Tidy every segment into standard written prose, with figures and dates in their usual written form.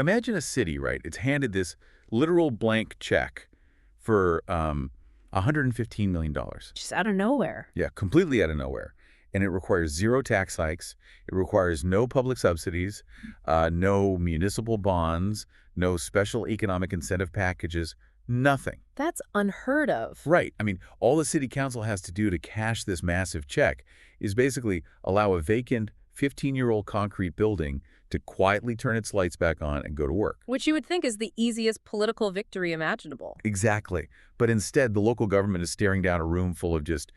Imagine a city, right? It's handed this literal blank check for $115 million. Just out of nowhere. Yeah, completely out of nowhere. And it requires zero tax hikes. It requires no public subsidies, no municipal bonds, no special economic incentive packages, nothing. That's unheard of. Right. I mean, all the city council has to do to cash this massive check is basically allow a vacant 15-year-old concrete building to quietly turn its lights back on and go to work. Which you would think is the easiest political victory imaginable. Exactly. But instead, the local government is staring down a room full of just,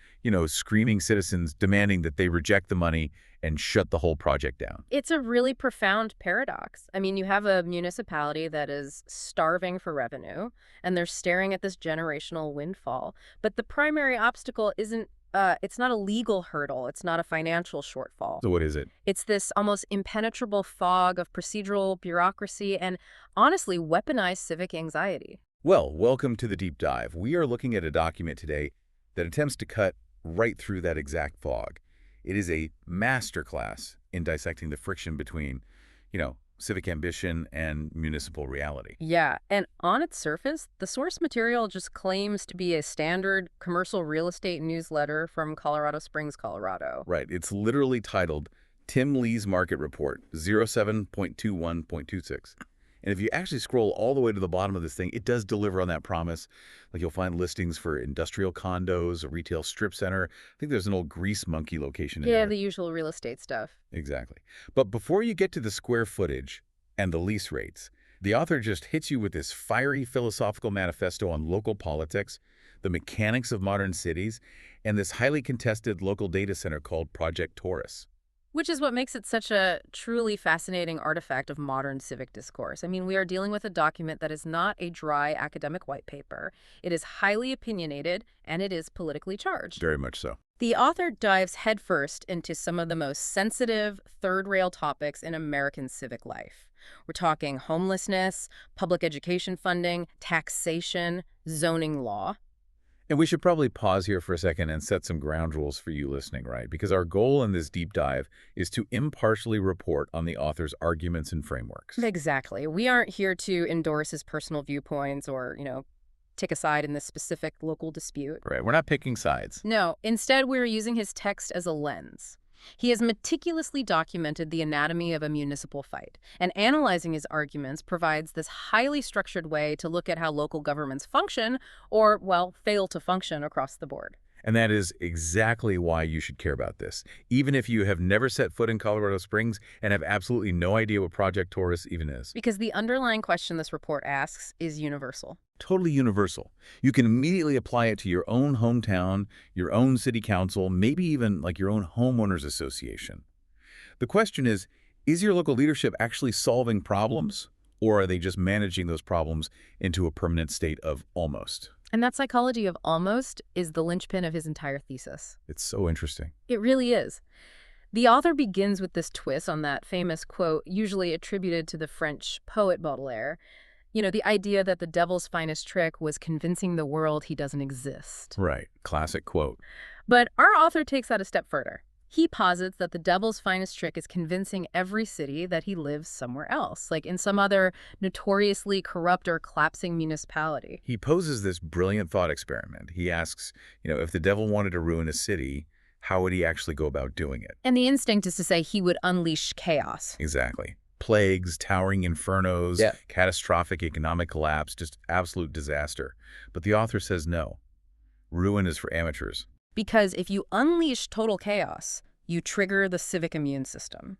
screaming citizens demanding that they reject the money and shut the whole project down. It's a really profound paradox. I mean, you have a municipality that is starving for revenue, and they're staring at this generational windfall. But the primary obstacle isn't it's not a legal hurdle. It's not a financial shortfall. So what is it? It's this almost impenetrable fog of procedural bureaucracy and, honestly, weaponized civic anxiety. Well, welcome to the deep dive. We are looking at a document today that attempts to cut right through that exact fog. It is a masterclass in dissecting the friction between, civic ambition and municipal reality. Yeah, and on its surface, the source material just claims to be a standard commercial real estate newsletter from Colorado Springs, Colorado. Right. It's literally titled Tim Leigh's Market Report 07.21.26. And if you actually scroll all the way to the bottom of this thing, it does deliver on that promise. Like you'll find listings for industrial condos, a retail strip center. I think there's an old grease monkey location in there. Yeah, the usual real estate stuff. Exactly. But before you get to the square footage and the lease rates, the author just hits you with this fiery philosophical manifesto on local politics, the mechanics of modern cities, and this highly contested local data center called Project Taurus. Which is what makes it such a truly fascinating artifact of modern civic discourse. I mean, we are dealing with a document that is not a dry academic white paper. It is highly opinionated, and it is politically charged. Very much so. The author dives headfirst into some of the most sensitive, third-rail topics in American civic life. We're talking homelessness, public education funding, taxation, zoning law. And we should probably pause here for a second and set some ground rules for you listening, right? Because our goal in this deep dive is to impartially report on the author's arguments and frameworks. Exactly. We aren't here to endorse his personal viewpoints or, take a side in this specific local dispute. Right. We're not picking sides. No. Instead, we're using his text as a lens. He has meticulously documented the anatomy of a municipal fight, and analyzing his arguments provides this highly structured way to look at how local governments function or, well, fail to function across the board. And that is exactly why you should care about this, even if you have never set foot in Colorado Springs and have absolutely no idea what Project Taurus even is. Because the underlying question this report asks is universal. Totally universal. You can immediately apply it to your own hometown, your own city council, maybe even like your own homeowners association. The question is your local leadership actually solving problems, or are they just managing those problems into a permanent state of almost? And that psychology of almost is the linchpin of his entire thesis. It's so interesting. It really is. The author begins with this twist on that famous quote, usually attributed to the French poet Baudelaire. The idea that the devil's finest trick was convincing the world he doesn't exist. Right. Classic quote. But our author takes that a step further. He posits that the devil's finest trick is convincing every city that he lives somewhere else, like in some other notoriously corrupt or collapsing municipality. He poses this brilliant thought experiment. He asks, if the devil wanted to ruin a city, how would he actually go about doing it? And the instinct is to say he would unleash chaos. Exactly. Plagues, towering infernos, catastrophic economic collapse, just absolute disaster. But the author says no. Ruin is for amateurs. Because if you unleash total chaos, you trigger the civic immune system.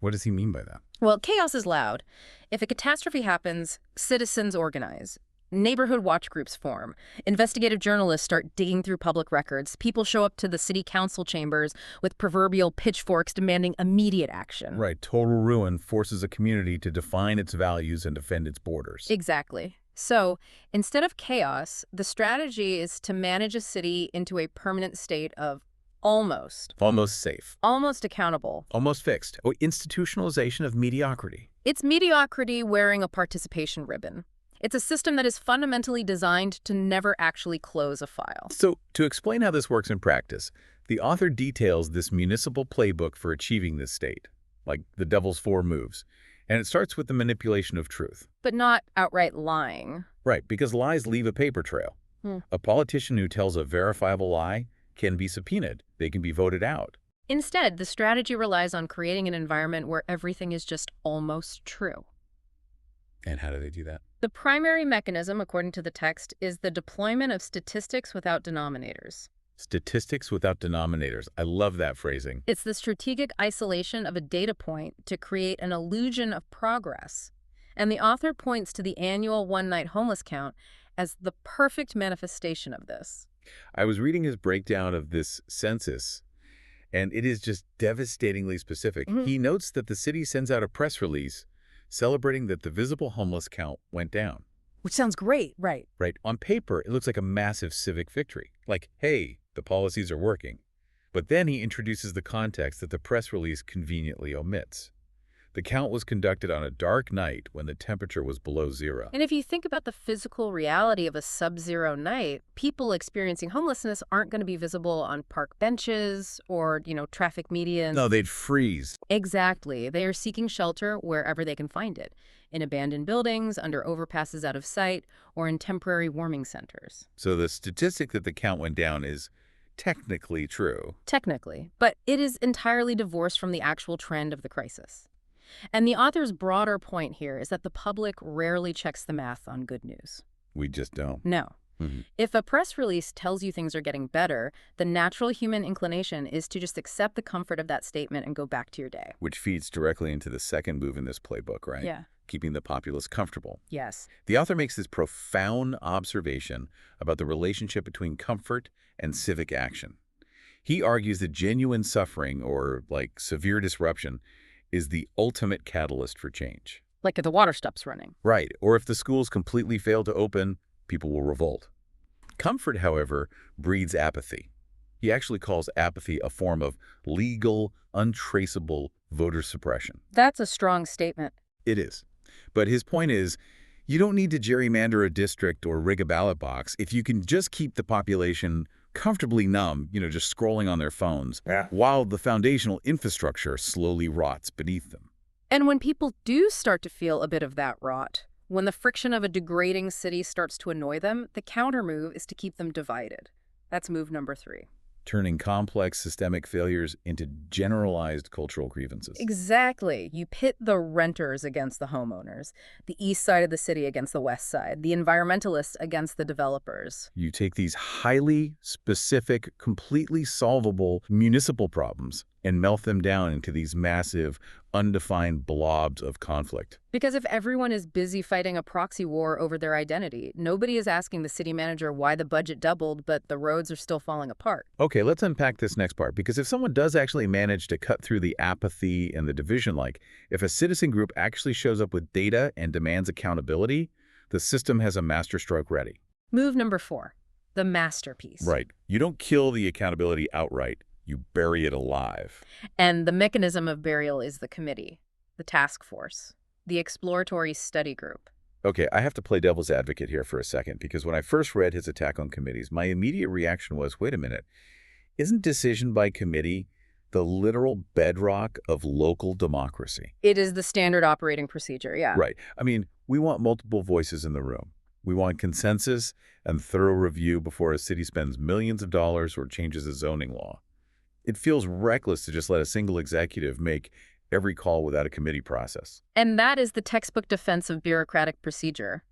What does he mean by that? Well, chaos is loud. If a catastrophe happens, citizens organize. Neighborhood watch groups form. Investigative journalists start digging through public records. People show up to the city council chambers with proverbial pitchforks demanding immediate action. Right. Total ruin forces a community to define its values and defend its borders. Exactly. So, instead of chaos, the strategy is to manage a city into a permanent state of almost. Almost safe. Almost accountable. Almost fixed. Or institutionalization of mediocrity. It's mediocrity wearing a participation ribbon. It's a system that is fundamentally designed to never actually close a file. So, to explain how this works in practice, the author details this municipal playbook for achieving this state, like the devil's 4 moves. And it starts with the manipulation of truth. But not outright lying. Right, because lies leave a paper trail. A politician who tells a verifiable lie can be subpoenaed. They can be voted out. Instead, the strategy relies on creating an environment where everything is just almost true. And how do they do that? The primary mechanism, according to the text, is the deployment of statistics without denominators. Statistics without denominators. I love that phrasing. It's the strategic isolation of a data point to create an illusion of progress. And the author points to the annual one-night homeless count as the perfect manifestation of this. I was reading his breakdown of this census, and it is just devastatingly specific. He notes that the city sends out a press release celebrating that the visible homeless count went down. Which sounds great, right? Right. On paper, it looks like a massive civic victory. Like, hey, the policies are working. But then he introduces the context that the press release conveniently omits. The count was conducted on a dark night when the temperature was below zero. And if you think about the physical reality of a sub-zero night, people experiencing homelessness aren't going to be visible on park benches or, traffic medians. No, they'd freeze. Exactly. They are seeking shelter wherever they can find it, in abandoned buildings, under overpasses out of sight, or in temporary warming centers. So the statistic that the count went down is technically true. Technically, but it is entirely divorced from the actual trend of the crisis. And the author's broader point here is that the public rarely checks the math on good news. We just don't. No. If a press release tells you things are getting better, the natural human inclination is to just accept the comfort of that statement and go back to your day. Which feeds directly into the second move in this playbook, right? Yeah. Keeping the populace comfortable. Yes. The author makes this profound observation about the relationship between comfort and civic action. He argues that genuine suffering, or severe disruption, is the ultimate catalyst for change. Like if the water stops running. Right. Or if the schools completely fail to open, people will revolt. Comfort, however, breeds apathy. He actually calls apathy a form of legal, untraceable voter suppression. That's a strong statement. It is. But his point is, you don't need to gerrymander a district or rig a ballot box if you can just keep the population comfortably numb, just scrolling on their phones, while the foundational infrastructure slowly rots beneath them. And when people do start to feel a bit of that rot, when the friction of a degrading city starts to annoy them, the countermove is to keep them divided. That's move number 3. Turning complex systemic failures into generalized cultural grievances. Exactly. You pit the renters against the homeowners, the east side of the city against the west side, the environmentalists against the developers. You take these highly specific, completely solvable municipal problems and melt them down into these massive, undefined blobs of conflict. Because if everyone is busy fighting a proxy war over their identity, nobody is asking the city manager why the budget doubled, but the roads are still falling apart. Okay, let's unpack this next part, because if someone does actually manage to cut through the apathy and the division, if a citizen group actually shows up with data and demands accountability, the system has a masterstroke ready. Move number 4, the masterpiece. Right. You don't kill the accountability outright. You bury it alive. And the mechanism of burial is the committee, the task force, the exploratory study group. Okay, I have to play devil's advocate here for a second, because when I first read his attack on committees, my immediate reaction was, wait a minute, isn't decision by committee the literal bedrock of local democracy? It is the standard operating procedure, yeah. Right. I mean, we want multiple voices in the room. We want consensus and thorough review before a city spends millions of dollars or changes a zoning law. It feels reckless to just let a single executive make every call without a committee process. And that is the textbook defense of bureaucratic procedure.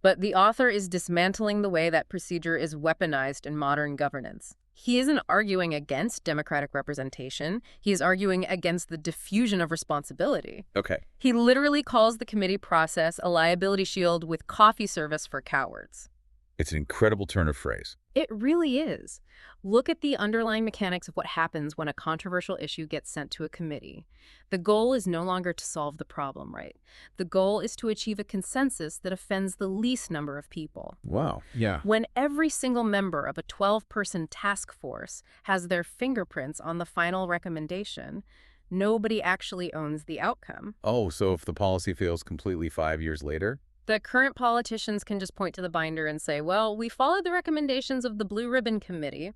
But the author is dismantling the way that procedure is weaponized in modern governance. He isn't arguing against democratic representation. He is arguing against the diffusion of responsibility. Okay. He literally calls the committee process a liability shield with coffee service for cowards. It's an incredible turn of phrase. It really is. Look at the underlying mechanics of what happens when a controversial issue gets sent to a committee. The goal is no longer to solve the problem, right? The goal is to achieve a consensus that offends the least number of people. Wow. Yeah. When every single member of a 12-person task force has their fingerprints on the final recommendation, nobody actually owns the outcome. Oh, so if the policy fails completely 5 years later? The current politicians can just point to the binder and say, well, we followed the recommendations of the Blue Ribbon Committee.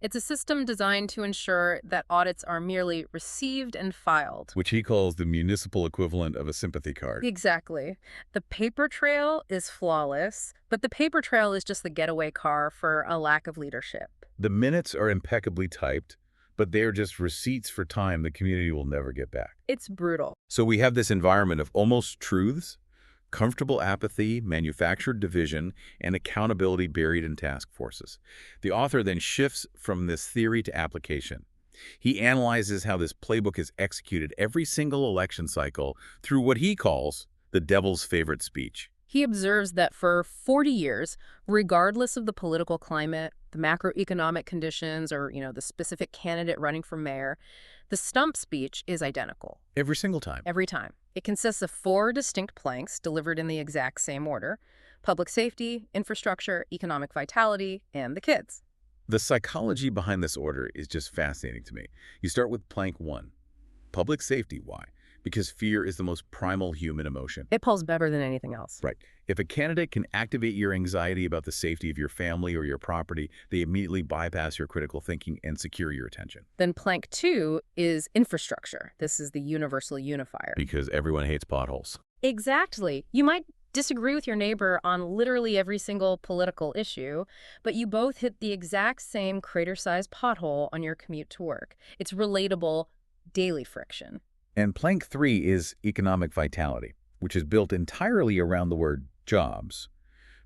It's a system designed to ensure that audits are merely received and filed. Which he calls the municipal equivalent of a sympathy card. Exactly. The paper trail is flawless, but the paper trail is just the getaway car for a lack of leadership. The minutes are impeccably typed, but they're just receipts for time the community will never get back. It's brutal. So we have this environment of almost truths, comfortable apathy, manufactured division, and accountability buried in task forces. The author then shifts from this theory to application. He analyzes how this playbook is executed every single election cycle through what he calls the devil's favorite speech. He observes that for 40 years, regardless of the political climate, the macroeconomic conditions, or, the specific candidate running for mayor, the stump speech is identical. Every single time. Every time. It consists of 4 distinct planks delivered in the exact same order: public safety, infrastructure, economic vitality, and the kids. The psychology behind this order is just fascinating to me. You start with plank 1, public safety. Why? Because fear is the most primal human emotion. It pulls better than anything else. Right. If a candidate can activate your anxiety about the safety of your family or your property, they immediately bypass your critical thinking and secure your attention. Then plank 2 is infrastructure. This is the universal unifier. Because everyone hates potholes. Exactly. You might disagree with your neighbor on literally every single political issue, but you both hit the exact same crater-sized pothole on your commute to work. It's relatable, daily friction. And plank 3 is economic vitality, which is built entirely around the word jobs.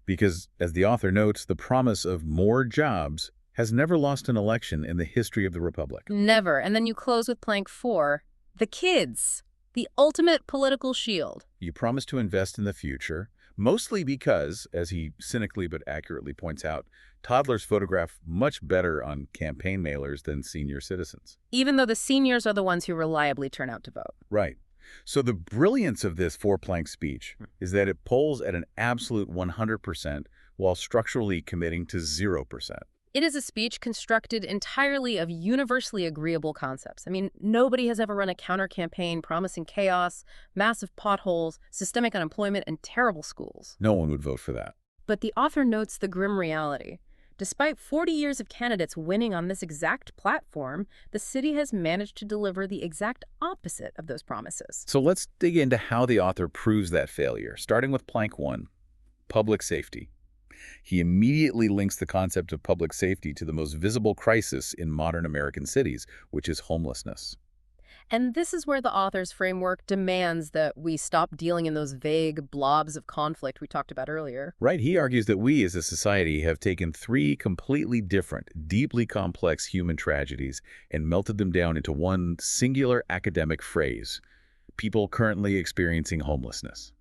Because, as the author notes, the promise of more jobs has never lost an election in the history of the Republic. Never. And then you close with plank 4, the kids, the ultimate political shield. You promise to invest in the future, mostly because, as he cynically but accurately points out, toddlers photograph much better on campaign mailers than senior citizens. Even though the seniors are the ones who reliably turn out to vote. Right. So the brilliance of this 4-plank speech is that it polls at an absolute 100% while structurally committing to 0%. It is a speech constructed entirely of universally agreeable concepts. I mean, nobody has ever run a counter-campaign promising chaos, massive potholes, systemic unemployment, and terrible schools. No one would vote for that. But the author notes the grim reality. Despite 40 years of candidates winning on this exact platform, the city has managed to deliver the exact opposite of those promises. So let's dig into how the author proves that failure, starting with plank 1, public safety. He immediately links the concept of public safety to the most visible crisis in modern American cities, which is homelessness. And this is where the author's framework demands that we stop dealing in those vague blobs of conflict we talked about earlier. Right, he argues that we as a society have taken 3 completely different, deeply complex human tragedies and melted them down into one singular academic phrase: people currently experiencing homelessness.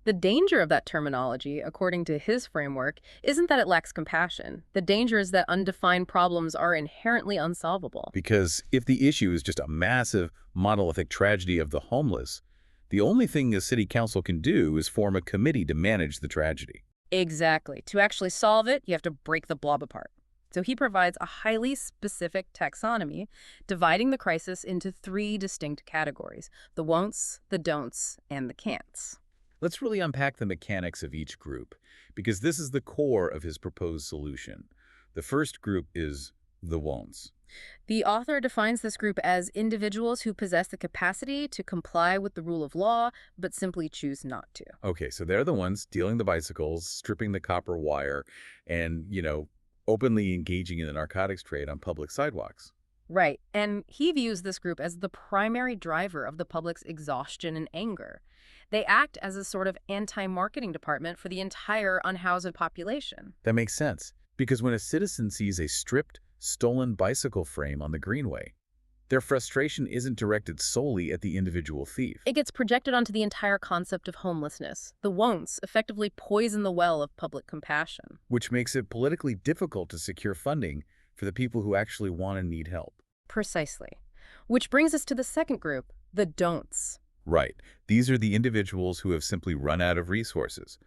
The danger of that terminology, according to his framework, isn't that it lacks compassion. The danger is that undefined problems are inherently unsolvable. Because if the issue is just a massive, monolithic tragedy of the homeless, the only thing a city council can do is form a committee to manage the tragedy. Exactly. To actually solve it, you have to break the blob apart. So he provides a highly specific taxonomy, dividing the crisis into 3 distinct categories: the won'ts, the don'ts, and the can'ts. Let's really unpack the mechanics of each group, because this is the core of his proposed solution. The first group is the won'ts. The author defines this group as individuals who possess the capacity to comply with the rule of law, but simply choose not to. Okay, so they're the ones stealing the bicycles, stripping the copper wire, and, openly engaging in the narcotics trade on public sidewalks. Right, and he views this group as the primary driver of the public's exhaustion and anger. They act as a sort of anti-marketing department for the entire unhoused population. That makes sense, because when a citizen sees a stripped, stolen bicycle frame on the greenway, their frustration isn't directed solely at the individual thief. It gets projected onto the entire concept of homelessness. The won'ts effectively poison the well of public compassion. Which makes it politically difficult to secure funding for the people who actually want and need help. Precisely. Which brings us to the second group, the don'ts. Right. These are the individuals who have simply run out of resources.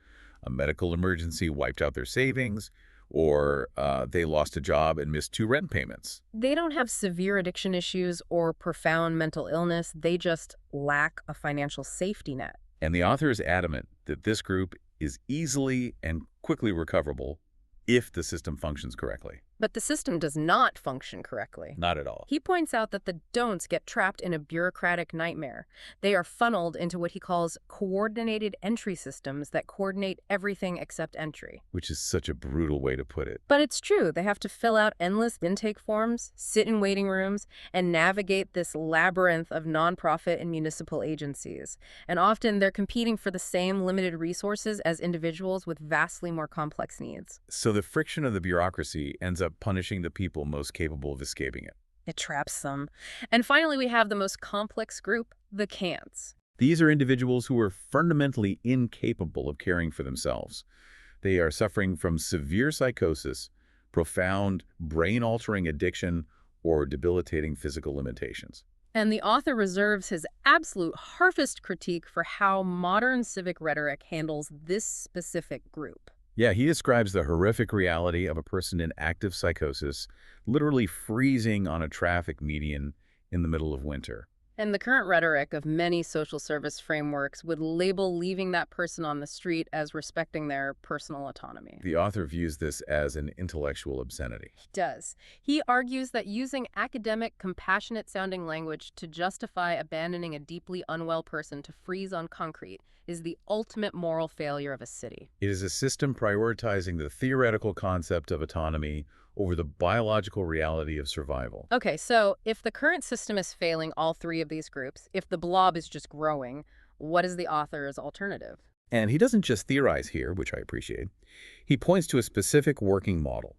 A medical emergency wiped out their savings, or they lost a job and missed 2 rent payments. They don't have severe addiction issues or profound mental illness. They just lack a financial safety net. And the author is adamant that this group is easily and quickly recoverable if the system functions correctly. But the system does not function correctly. Not at all. He points out that the don'ts get trapped in a bureaucratic nightmare. They are funneled into what he calls coordinated entry systems that coordinate everything except entry. Which is such a brutal way to put it. But it's true. They have to fill out endless intake forms, sit in waiting rooms, and navigate this labyrinth of nonprofit and municipal agencies. And often they're competing for the same limited resources as individuals with vastly more complex needs. So the friction of the bureaucracy ends up punishing the people most capable of escaping it. It traps them. And finally, we have the most complex group, the can'ts. These are individuals who are fundamentally incapable of caring for themselves. They are suffering from severe psychosis, profound brain-altering addiction, or debilitating physical limitations. And the author reserves his absolute harshest critique for how modern civic rhetoric handles this specific group. Yeah, he describes the horrific reality of a person in active psychosis, literally freezing on a traffic median in the middle of winter. And the current rhetoric of many social service frameworks would label leaving that person on the street as respecting their personal autonomy. The author views this as an intellectual obscenity. He does. He argues that using academic, compassionate-sounding language to justify abandoning a deeply unwell person to freeze on concrete is the ultimate moral failure of a city. It is a system prioritizing the theoretical concept of autonomy over the biological reality of survival. Okay, so if the current system is failing all three of these groups, if the blob is just growing, what is the author's alternative? And he doesn't just theorize here, which I appreciate. He points to a specific working model.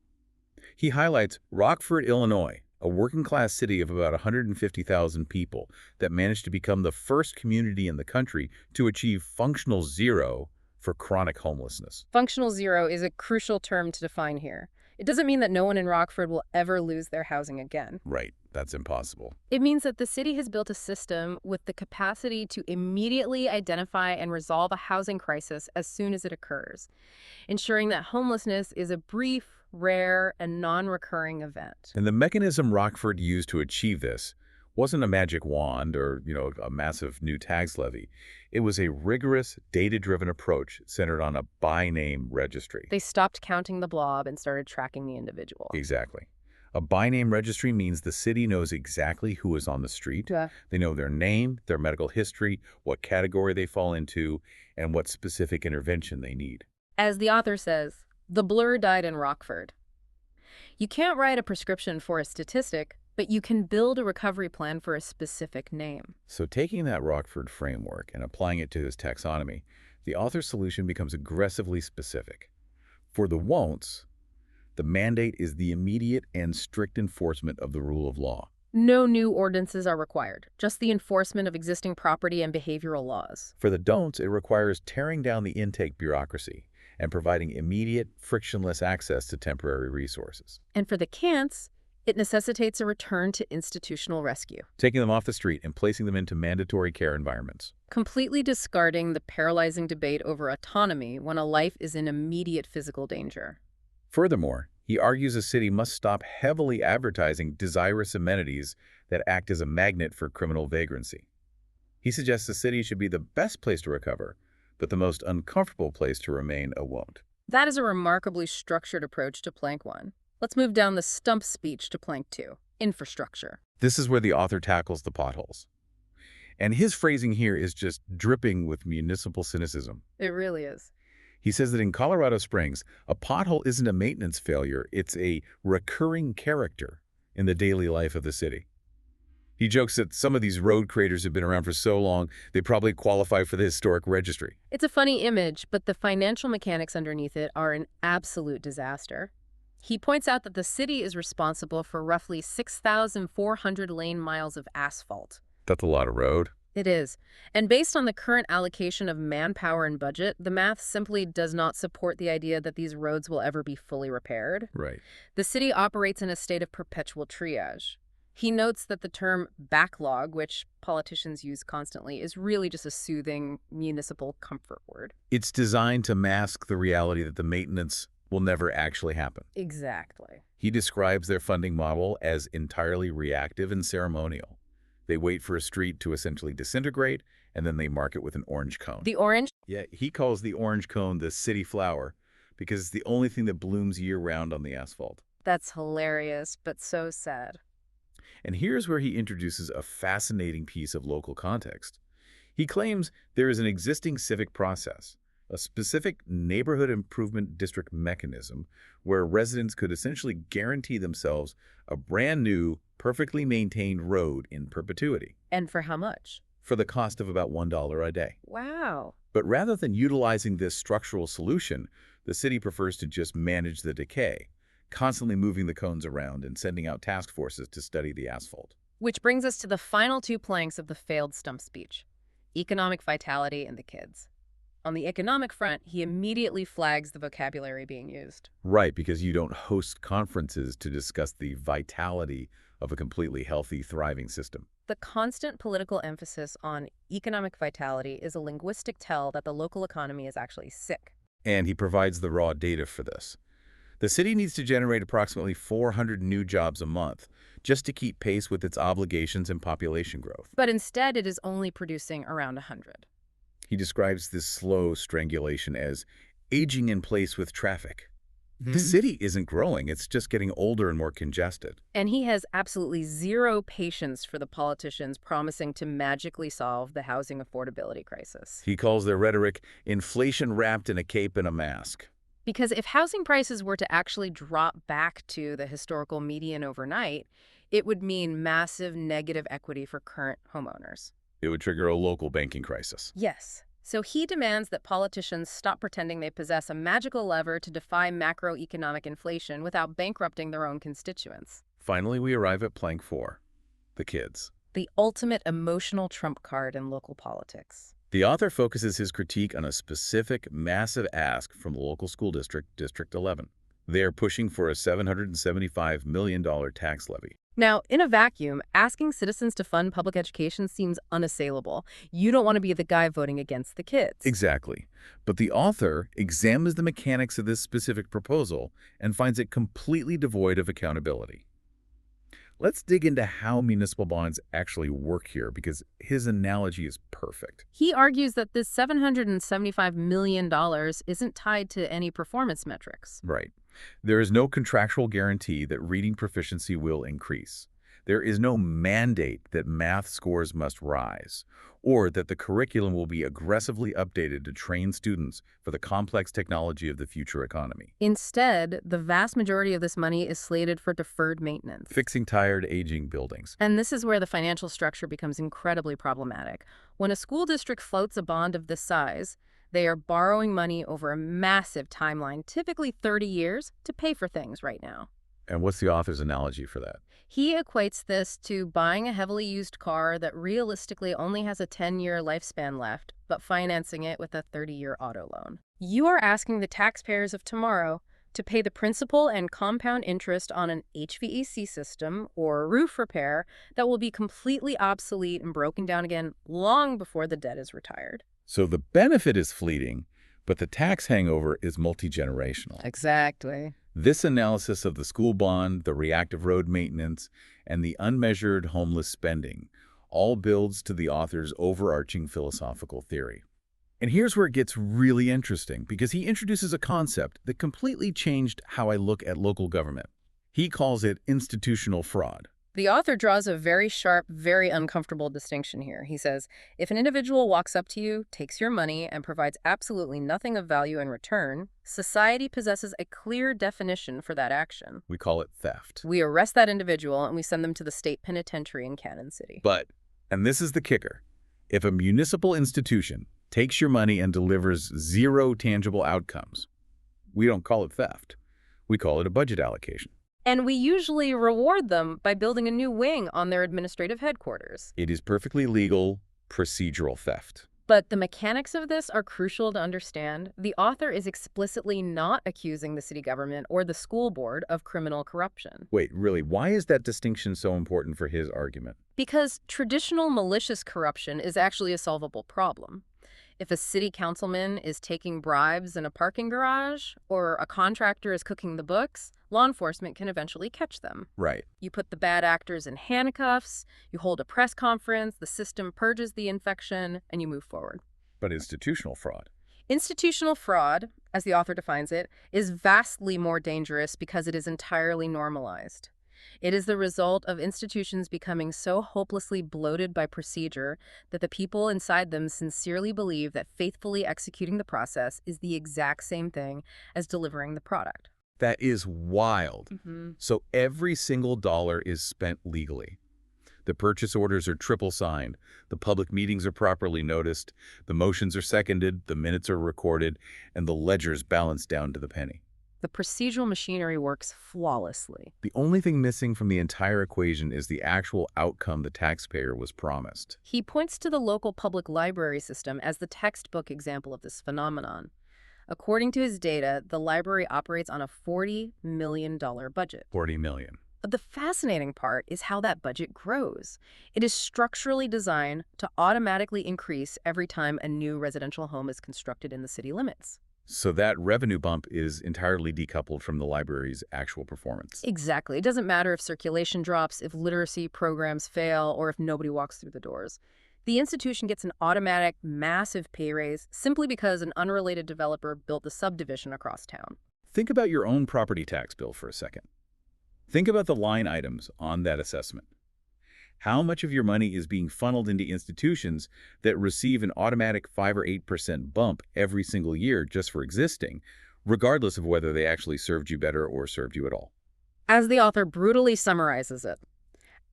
He highlights Rockford, Illinois, a working-class city of about 150,000 people that managed to become the first community in the country to achieve functional zero for chronic homelessness. Functional zero is a crucial term to define here. It doesn't mean that no one in Rockford will ever lose their housing again. Right, that's impossible. It means that the city has built a system with the capacity to immediately identify and resolve a housing crisis as soon as it occurs, ensuring that homelessness is a brief, rare, and non-recurring event. And the mechanism Rockford used to achieve this wasn't a magic wand or, a massive new tax levy. It was a rigorous, data-driven approach centered on a by-name registry. They stopped counting the blob and started tracking the individual. Exactly. A by-name registry means the city knows exactly who is on the street. Yeah. They know their name, their medical history, what category they fall into, and what specific intervention they need. As the author says, the blur died in Rockford. You can't write a prescription for a statistic, but you can build a recovery plan for a specific name. So taking that Rockford framework and applying it to his taxonomy, the author's solution becomes aggressively specific. For the won'ts, the mandate is the immediate and strict enforcement of the rule of law. No new ordinances are required, just the enforcement of existing property and behavioral laws. For the don'ts, it requires tearing down the intake bureaucracy and providing immediate, frictionless access to temporary resources. And for the can'ts, it necessitates a return to institutional rescue, taking them off the street and placing them into mandatory care environments. completely discarding the paralyzing debate over autonomy when a life is in immediate physical danger. Furthermore, he argues a city must stop heavily advertising desirous amenities that act as a magnet for criminal vagrancy. He suggests the city should be the best place to recover, but the most uncomfortable place to remain a won't. That is a remarkably structured approach to Plank 1. Let's move down the stump speech to Plank 2, infrastructure. This is where the author tackles the potholes. And his phrasing here is just dripping with municipal cynicism. It really is. He says that in Colorado Springs, a pothole isn't a maintenance failure, it's a recurring character in the daily life of the city. He jokes that some of these road craters have been around for so long, they probably qualify for the historic registry. It's a funny image, but the financial mechanics underneath it are an absolute disaster. He points out that the city is responsible for roughly 6,400 lane miles of asphalt. That's a lot of road. It is. And based on the current allocation of manpower and budget, the math simply does not support the idea that these roads will ever be fully repaired. Right. The city operates in a state of perpetual triage. He notes that the term backlog, which politicians use constantly, is really just a soothing municipal comfort word. It's designed to mask the reality that the maintenance will never actually happen. Exactly. He describes their funding model as entirely reactive and ceremonial. They wait for a street to essentially disintegrate, and then they mark it with an orange cone. The orange? Yeah, he calls the orange cone the city flower because it's the only thing that blooms year-round on the asphalt. That's hilarious, but so sad. And here's where he introduces a fascinating piece of local context. He claims there is an existing civic process, a specific neighborhood improvement district mechanism where residents could essentially guarantee themselves a brand new, perfectly maintained road in perpetuity And for how much? for the cost of about $1 a day. Wow. But rather than utilizing this structural solution, the city prefers to just manage the decay, constantly moving the cones around and sending out task forces to study the asphalt. Which brings us to the final two planks of the failed stump speech: economic vitality and the kids. On the economic front, he immediately flags the vocabulary being used. Right, because you don't host conferences to discuss the vitality of a completely healthy, thriving system. The constant political emphasis on economic vitality is a linguistic tell that the local economy is actually sick. And he provides the raw data for this. The city needs to generate approximately 400 new jobs a month just to keep pace with its obligations and population growth. But instead, it is only producing around 100. He describes this slow strangulation as aging in place with traffic. The city isn't growing, it's just getting older and more congested. And he has absolutely zero patience for the politicians promising to magically solve the housing affordability crisis. He calls their rhetoric inflation wrapped in a cape and a mask. Because if housing prices were to actually drop back to the historical median overnight, it would mean massive negative equity for current homeowners. It would trigger a local banking crisis. Yes. So he demands that politicians stop pretending they possess a magical lever to defy macroeconomic inflation without bankrupting their own constituents. Finally, we arrive at plank 4, the kids. The ultimate emotional trump card in local politics. The author focuses his critique on a specific, massive ask from the local school district, District 11. They're pushing for a $775 million tax levy. Now, in a vacuum, asking citizens to fund public education seems unassailable. You don't want to be the guy voting against the kids. Exactly. But the author examines the mechanics of this specific proposal and finds it completely devoid of accountability. Let's dig into how municipal bonds actually work here, because his analogy is perfect. He argues that this $775 million isn't tied to any performance metrics. Right. There is no contractual guarantee that reading proficiency will increase. There is no mandate that math scores must rise, or that the curriculum will be aggressively updated to train students for the complex technology of the future economy. Instead, the vast majority of this money is slated for deferred maintenance. Fixing tired, aging buildings. And this is where the financial structure becomes incredibly problematic. When a school district floats a bond of this size, they are borrowing money over a massive timeline, typically 30 years, to pay for things right now. And what's the author's analogy for that? He equates this to buying a heavily used car that realistically only has a 10-year lifespan left, but financing it with a 30-year auto loan. You are asking the taxpayers of tomorrow to pay the principal and compound interest on an HVAC system or roof repair that will be completely obsolete and broken down again long before the debt is retired. So the benefit is fleeting, but the tax hangover is multi-generational. Exactly. This analysis of the school bond, the reactive road maintenance, and the unmeasured homeless spending all builds to the author's overarching philosophical theory. And here's where it gets really interesting, because he introduces a concept that completely changed how I look at local government. He calls it institutional fraud. The author draws a very sharp, very uncomfortable distinction here. He says, if an individual walks up to you, takes your money, and provides absolutely nothing of value in return, society possesses a clear definition for that action. We call it theft. We arrest that individual and we send them to the state penitentiary in Cannon City. But, and this is the kicker, if a municipal institution takes your money and delivers zero tangible outcomes, we don't call it theft. We call it a budget allocation. And we usually reward them by building a new wing on their administrative headquarters. It is perfectly legal, procedural theft. But the mechanics of this are crucial to understand. The author is explicitly not accusing the city government or the school board of criminal corruption. Wait, really, why is that distinction so important for his argument? Because traditional malicious corruption is actually a solvable problem. If a city councilman is taking bribes in a parking garage or a contractor is cooking the books, law enforcement can eventually catch them. Right. You put the bad actors in handcuffs, you hold a press conference, the system purges the infection, and you move forward. But institutional fraud. Institutional fraud, as the author defines it, is vastly more dangerous because it is entirely normalized. It is the result of institutions becoming so hopelessly bloated by procedure that the people inside them sincerely believe that faithfully executing the process is the exact same thing as delivering the product. That is wild. hmm So every single dollar is spent legally. The purchase orders are triple signed, the public meetings are properly noticed, the motions are seconded, the minutes are recorded, and the ledgers balanced down to the penny. The procedural machinery works flawlessly. The only thing missing from the entire equation is the actual outcome the taxpayer was promised. He points to the local public library system as the textbook example of this phenomenon. According to his data, the library operates on a $40 million budget. 40 million. But the fascinating part is how that budget grows. It is structurally designed to automatically increase every time a new residential home is constructed in the city limits. So that revenue bump is entirely decoupled from the library's actual performance. Exactly. It doesn't matter if circulation drops, if literacy programs fail, or if nobody walks through the doors. The institution gets an automatic, massive pay raise simply because an unrelated developer built the subdivision across town. Think about your own property tax bill for a second. Think about the line items on that assessment. How much of your money is being funneled into institutions that receive an automatic 5 or 8% bump every single year just for existing, regardless of whether they actually served you better or served you at all? As the author brutally summarizes it,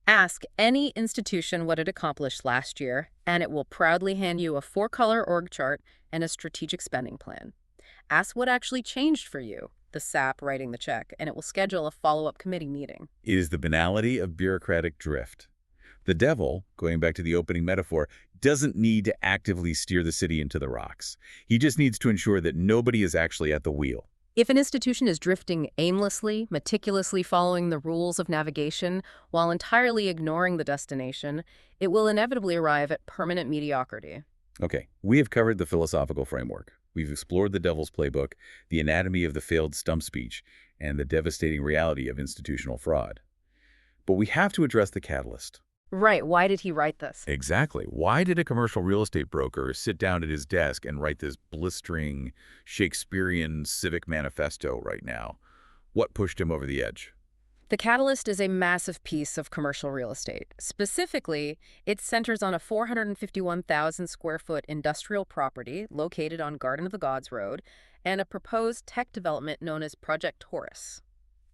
ask any institution what it accomplished last year, and it will proudly hand you a 4-color org chart and a strategic spending plan. Ask what actually changed for you, the SAP writing the check, and it will schedule a follow-up committee meeting. It is the banality of bureaucratic drift. The devil, going back to the opening metaphor, doesn't need to actively steer the city into the rocks. He just needs to ensure that nobody is actually at the wheel. If an institution is drifting aimlessly, meticulously following the rules of navigation while entirely ignoring the destination, it will inevitably arrive at permanent mediocrity. Okay, we have covered the philosophical framework. We've explored the devil's playbook, the anatomy of the failed stump speech, and the devastating reality of institutional fraud. But we have to address the catalyst. Right, why did he write this? Exactly. Why did a commercial real estate broker sit down at his desk and write this blistering Shakespearean civic manifesto right now? What pushed him over the edge? The Catalyst is a massive piece of commercial real estate. Specifically, it centers on a 451,000 square foot industrial property located on Garden of the Gods Road and a proposed tech development known as Project Taurus.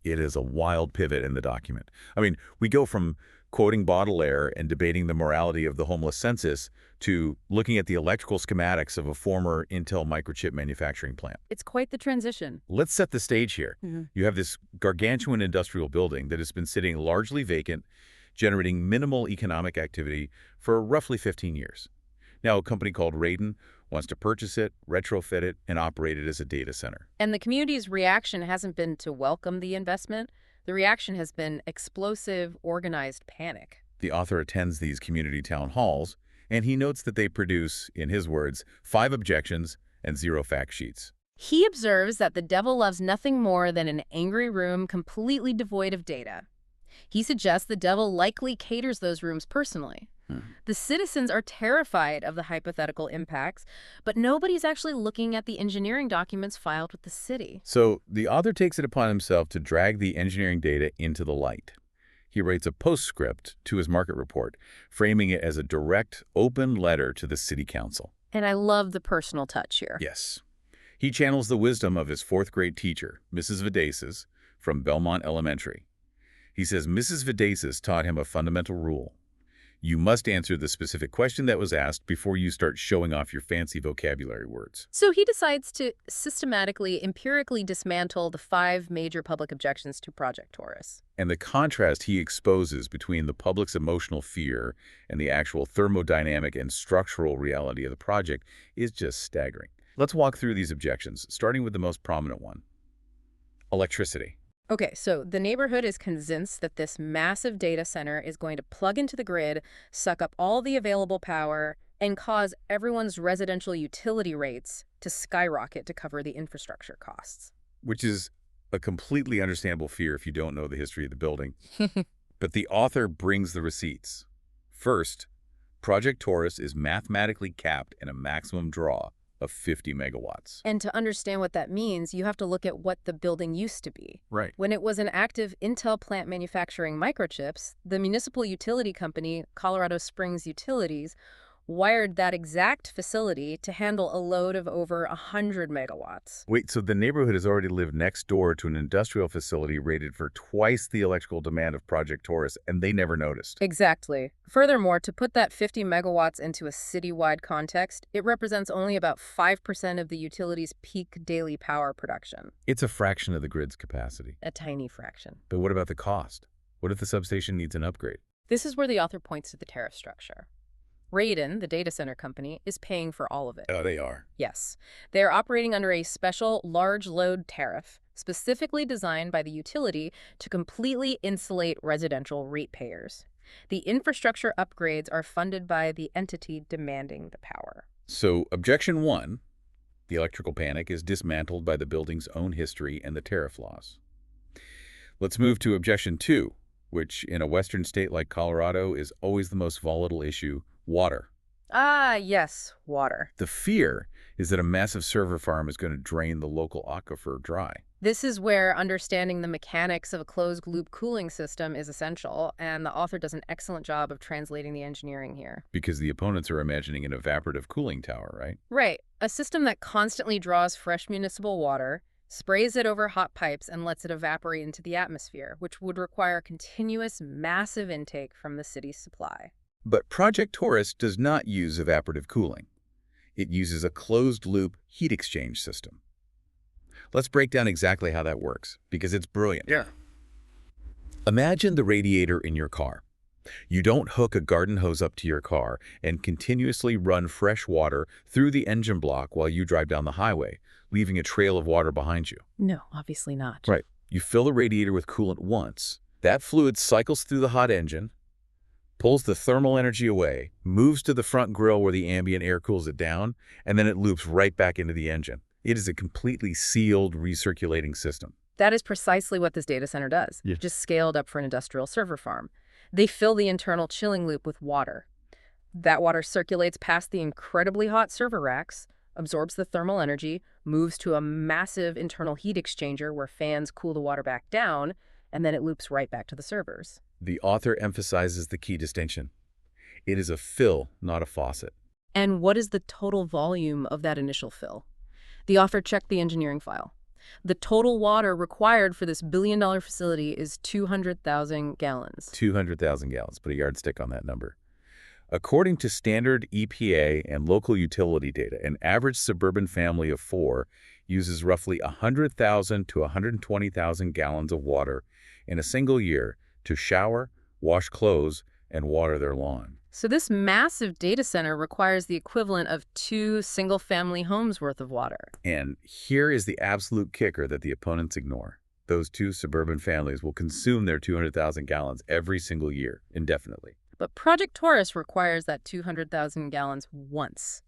It is a wild pivot in the document. I mean, we go from quoting Baudelaire and debating the morality of the homeless census to looking at the electrical schematics of a former Intel microchip manufacturing plant. It's quite the transition. Let's set the stage here. Mm-hmm. You have this gargantuan industrial building that has been sitting largely vacant, generating minimal economic activity for roughly 15 years. Now, a company called Radon wants to purchase it, retrofit it, and operate it as a data center. And the community's reaction hasn't been to welcome the investment. The reaction has been explosive, organized panic. The author attends these community town halls, and he notes that they produce, in his words, 5 objections and 0 fact sheets. He observes that the devil loves nothing more than an angry room completely devoid of data. He suggests the devil likely caters those rooms personally. The citizens are terrified of the hypothetical impacts, but nobody's actually looking at the engineering documents filed with the city. So the author takes it upon himself to drag the engineering data into the light. He writes a postscript to his market report, framing it as a direct, open letter to the city council. And I love the personal touch here. Yes. He channels the wisdom of his 4th-grade teacher, Mrs. Vidaces, from Belmont Elementary. He says Mrs. Vidaces taught him a fundamental rule. You must answer the specific question that was asked before you start showing off your fancy vocabulary words. So he decides to systematically, empirically dismantle the 5 major public objections to Project Taurus. And the contrast he exposes between the public's emotional fear and the actual thermodynamic and structural reality of the project is just staggering. Let's walk through these objections, starting with the most prominent one. Electricity. Okay, so the neighborhood is convinced that this massive data center is going to plug into the grid, suck up all the available power, and cause everyone's residential utility rates to skyrocket to cover the infrastructure costs. Which is a completely understandable fear if you don't know the history of the building. But the author brings the receipts. First, Project Taurus is mathematically capped in a maximum draw of 50 megawatts. And to understand what that means, you have to look at what the building used to be. Right. When it was an active Intel plant manufacturing microchips, the municipal utility company, Colorado Springs Utilities, wired that exact facility to handle a load of over 100 megawatts. Wait, so the neighborhood has already lived next door to an industrial facility rated for twice the electrical demand of Project Taurus, and they never noticed. Exactly. Furthermore, to put that 50 megawatts into a citywide context, it represents only about 5% of the utility's peak daily power production. It's a fraction of the grid's capacity. A tiny fraction. But what about the cost? What if the substation needs an upgrade? This is where the author points to the tariff structure. Radon, the data center company, is paying for all of it. Oh, they are. Yes. They are operating under a special large load tariff, specifically designed by the utility to completely insulate residential ratepayers. The infrastructure upgrades are funded by the entity demanding the power. So, objection 1, the electrical panic, is dismantled by the building's own history and the tariff laws. Let's move to objection 2, which in a western state like Colorado is always the most volatile issue: water. Ah, yes, water. The fear is that a massive server farm is going to drain the local aquifer dry. This is where understanding the mechanics of a closed-loop cooling system is essential, and the author does an excellent job of translating the engineering here. Because the opponents are imagining an evaporative cooling tower, right? Right. A system that constantly draws fresh municipal water, sprays it over hot pipes, and lets it evaporate into the atmosphere, which would require continuous, massive intake from the city's supply. But Project Taurus does not use evaporative cooling. It uses a closed-loop heat exchange system. Let's break down exactly how that works, because it's brilliant. Yeah. Imagine the radiator in your car. You don't hook a garden hose up to your car and continuously run fresh water through the engine block while you drive down the highway, leaving a trail of water behind you. No, obviously not. Right. You fill the radiator with coolant once. That fluid cycles through the hot engine, pulls the thermal energy away, moves to the front grill where the ambient air cools it down, and then it loops right back into the engine. It is a completely sealed, recirculating system. That is precisely what this data center does, just scaled up for an industrial server farm. They fill the internal chilling loop with water. That water circulates past the incredibly hot server racks, absorbs the thermal energy, moves to a massive internal heat exchanger where fans cool the water back down, and then it loops right back to the servers. The author emphasizes the key distinction. It is a fill, not a faucet. And what is the total volume of that initial fill? The author checked the engineering file. The total water required for this billion-dollar facility is 200,000 gallons. 200,000 gallons. Put a yardstick on that number. According to standard EPA and local utility data, an average suburban family of 4 uses roughly 100,000 to 120,000 gallons of water in a single year to shower, wash clothes, and water their lawn. So this massive data center requires the equivalent of 2 single-family homes worth of water. And here is the absolute kicker that the opponents ignore. Those 2 suburban families will consume their 200,000 gallons every single year, indefinitely. But Project Taurus requires that 200,000 gallons once.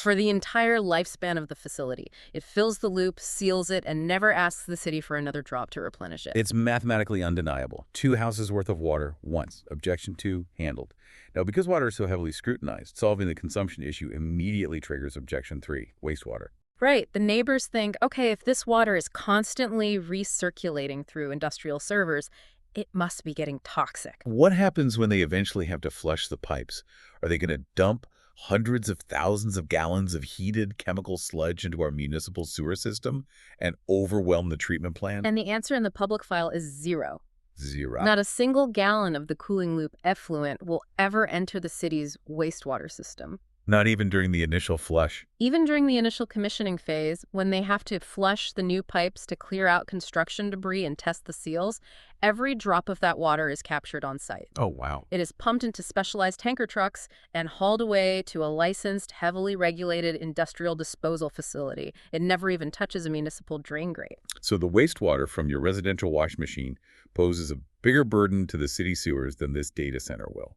For the entire lifespan of the facility. It fills the loop, seals it, and never asks the city for another drop to replenish it. It's mathematically undeniable. 2 houses worth of water once. Objection 2, handled. Now, because water is so heavily scrutinized, solving the consumption issue immediately triggers objection 3, wastewater. Right. The neighbors think, okay, if this water is constantly recirculating through industrial servers, it must be getting toxic. What happens when they eventually have to flush the pipes? Are they going to dump hundreds of thousands of gallons of heated chemical sludge into our municipal sewer system and overwhelm the treatment plant? And the answer in the public file is 0. 0. Not a single gallon of the cooling loop effluent will ever enter the city's wastewater system. Not even during the initial flush. Even during the initial commissioning phase, when they have to flush the new pipes to clear out construction debris and test the seals, every drop of that water is captured on site. Oh, wow. It is pumped into specialized tanker trucks and hauled away to a licensed, heavily regulated industrial disposal facility. It never even touches a municipal drain grate. So the wastewater from your residential wash machine poses a bigger burden to the city sewers than this data center will.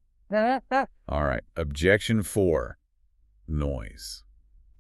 All right. Objection 4. Noise.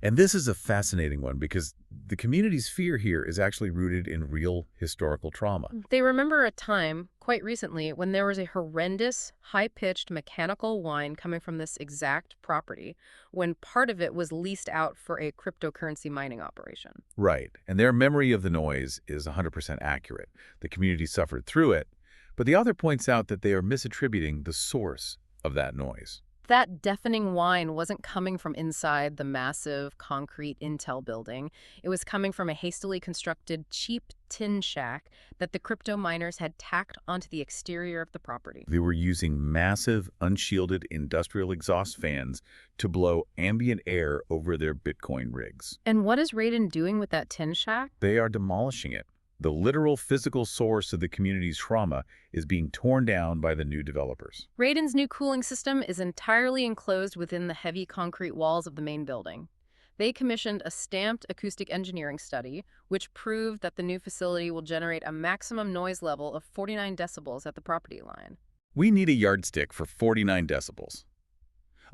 And this is a fascinating one because the community's fear here is actually rooted in real historical trauma. They remember a time, quite quite recently when there was a horrendous, high-pitched mechanical whine coming from this exact property when part of it was leased out for a cryptocurrency mining operation. Right, and their memory of the noise is 100% accurate. The community suffered through it, but the author points out that they are misattributing the source of that noise. That deafening whine wasn't coming from inside the massive concrete Intel building. It was coming from a hastily constructed cheap tin shack that the crypto miners had tacked onto the exterior of the property. They were using massive, unshielded industrial exhaust fans to blow ambient air over their Bitcoin rigs. And what is Raiden doing with that tin shack? They are demolishing it. The literal physical source of the community's trauma is being torn down by the new developers. Raiden's new cooling system is entirely enclosed within the heavy concrete walls of the main building. They commissioned a stamped acoustic engineering study, which proved that the new facility will generate a maximum noise level of 49 decibels at the property line. We need a yardstick for 49 decibels.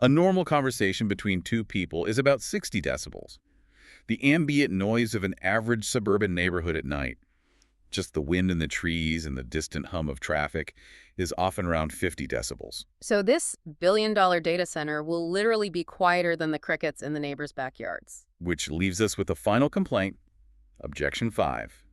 A normal conversation between two people is about 60 decibels. The ambient noise of an average suburban neighborhood at night, just the wind in the trees and the distant hum of traffic, is often around 50 decibels. So this billion-dollar data center will literally be quieter than the crickets in the neighbors' backyards. Which leaves us with a final complaint, Objection 5,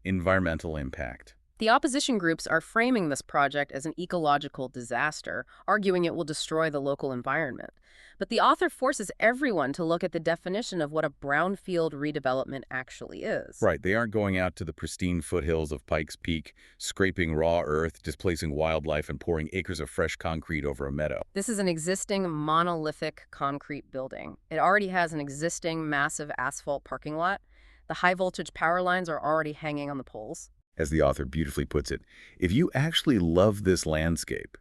environmental impact. The opposition groups are framing this project as an ecological disaster, arguing it will destroy the local environment. But the author forces everyone to look at the definition of what a brownfield redevelopment actually is. Right, they aren't going out to the pristine foothills of Pikes Peak, scraping raw earth, displacing wildlife, and pouring acres of fresh concrete over a meadow. This is an existing monolithic concrete building. It already has an existing massive asphalt parking lot. The high-voltage power lines are already hanging on the poles. As the author beautifully puts it, if you actually love this landscape,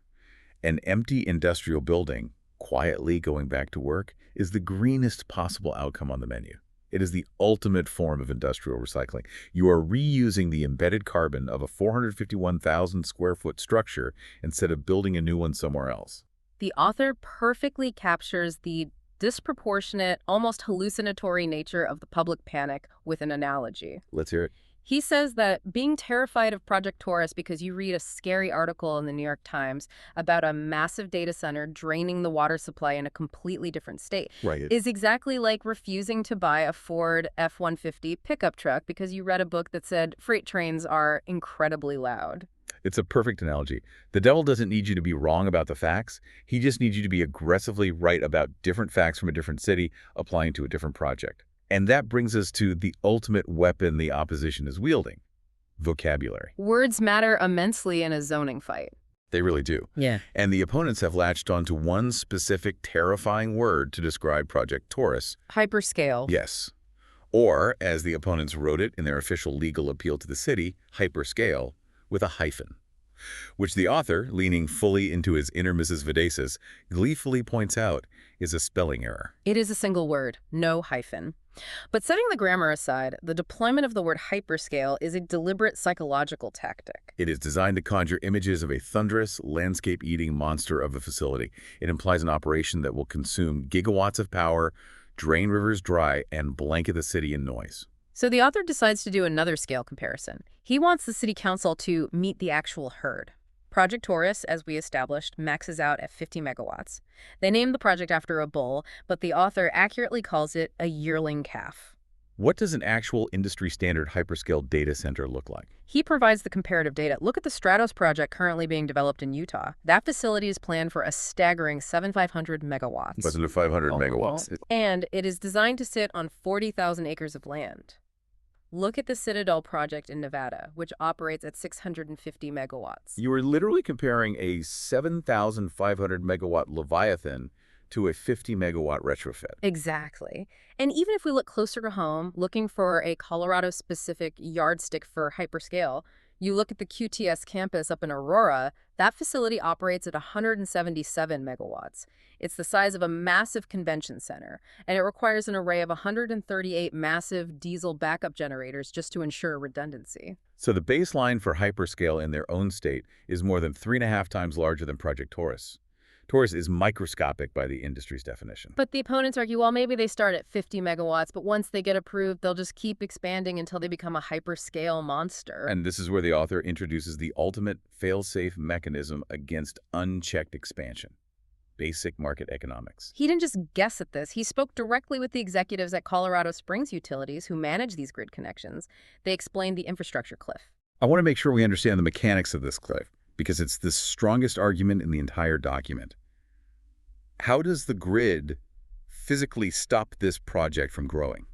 an empty industrial building, quietly going back to work, is the greenest possible outcome on the menu. It is the ultimate form of industrial recycling. You are reusing the embedded carbon of a 451,000 square foot structure instead of building a new one somewhere else. The author perfectly captures the disproportionate, almost hallucinatory nature of the public panic with an analogy. Let's hear it. He says that being terrified of Project Taurus because you read a scary article in the New York Times about a massive data center draining the water supply in a completely different state is exactly like refusing to buy a Ford F-150 pickup truck because you read a book that said freight trains are incredibly loud. It's a perfect analogy. The devil doesn't need you to be wrong about the facts. He just needs you to be aggressively right about different facts from a different city applying to a different project. And that brings us to the ultimate weapon the opposition is wielding, vocabulary. Words matter immensely in a zoning fight. They really do. Yeah. And the opponents have latched onto one specific terrifying word to describe Project Taurus. Hyperscale. Yes. Or, as the opponents wrote it in their official legal appeal to the city, hyperscale, with a hyphen, which the author, leaning fully into his inner Mrs. Videsis, gleefully points out is a spelling error. It is a single word, no hyphen. But setting the grammar aside, the deployment of the word hyperscale is a deliberate psychological tactic. It is designed to conjure images of a thunderous, landscape-eating monster of a facility. It implies an operation that will consume gigawatts of power, drain rivers dry, and blanket the city in noise. So the author decides to do another scale comparison. He wants the city council to meet the actual herd. Project Taurus, as we established, maxes out at 50 megawatts. They named the project after a bull, but the author accurately calls it a yearling calf. What does an actual industry-standard hyperscale data center look like? He provides the comparative data. Look at the Stratos project currently being developed in Utah. That facility is planned for a staggering 7,500 megawatts. Less than 500 megawatts. And it is designed to sit on 40,000 acres of land. Look at the Citadel project in Nevada, which operates at 650 megawatts. You are literally comparing a 7,500 megawatt Leviathan to a 50 megawatt retrofit. Exactly. And even if we look closer to home, looking for a Colorado-specific yardstick for hyperscale, you look at the QTS campus up in Aurora, that facility operates at 177 megawatts. It's the size of a massive convention center, and it requires an array of 138 massive diesel backup generators just to ensure redundancy. So the baseline for hyperscale in their own state is more than 3.5 times larger than Project Taurus. Taurus is microscopic by the industry's definition. But the opponents argue, well, maybe they start at 50 megawatts, but once they get approved, they'll just keep expanding until they become a hyperscale monster. And this is where the author introduces the ultimate fail-safe mechanism against unchecked expansion: basic market economics. He didn't just guess at this. He spoke directly with the executives at Colorado Springs Utilities who manage these grid connections. They explained the infrastructure cliff. I want to make sure we understand the mechanics of this cliff, because it's the strongest argument in the entire document. How does the grid physically stop this project from growing?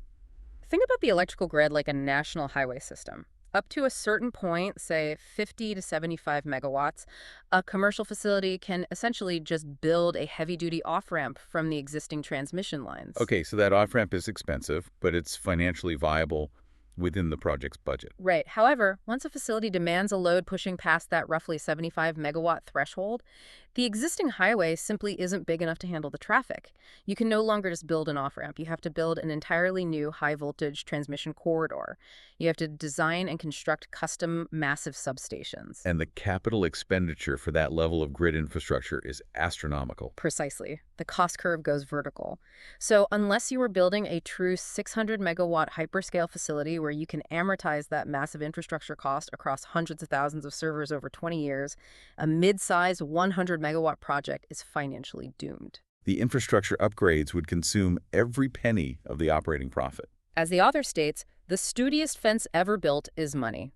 Think about the electrical grid like a national highway system. Up to a certain point, say 50 to 75 megawatts, a commercial facility can essentially just build a heavy-duty off-ramp from the existing transmission lines. Okay, so that off-ramp is expensive, but it's financially viable within the project's budget. Right. However, once a facility demands a load pushing past that roughly 75 megawatt threshold, the existing highway simply isn't big enough to handle the traffic. You can no longer just build an off-ramp. You have to build an entirely new high-voltage transmission corridor. You have to design and construct custom massive substations. And the capital expenditure for that level of grid infrastructure is astronomical. Precisely. The cost curve goes vertical. So unless you were building a true 600 megawatt hyperscale facility where you can amortize that massive infrastructure cost across hundreds of thousands of servers over 20 years, a mid-size 100 megawatt project is financially doomed. The infrastructure upgrades would consume every penny of the operating profit. As the author states, the stoudiest fence ever built is money.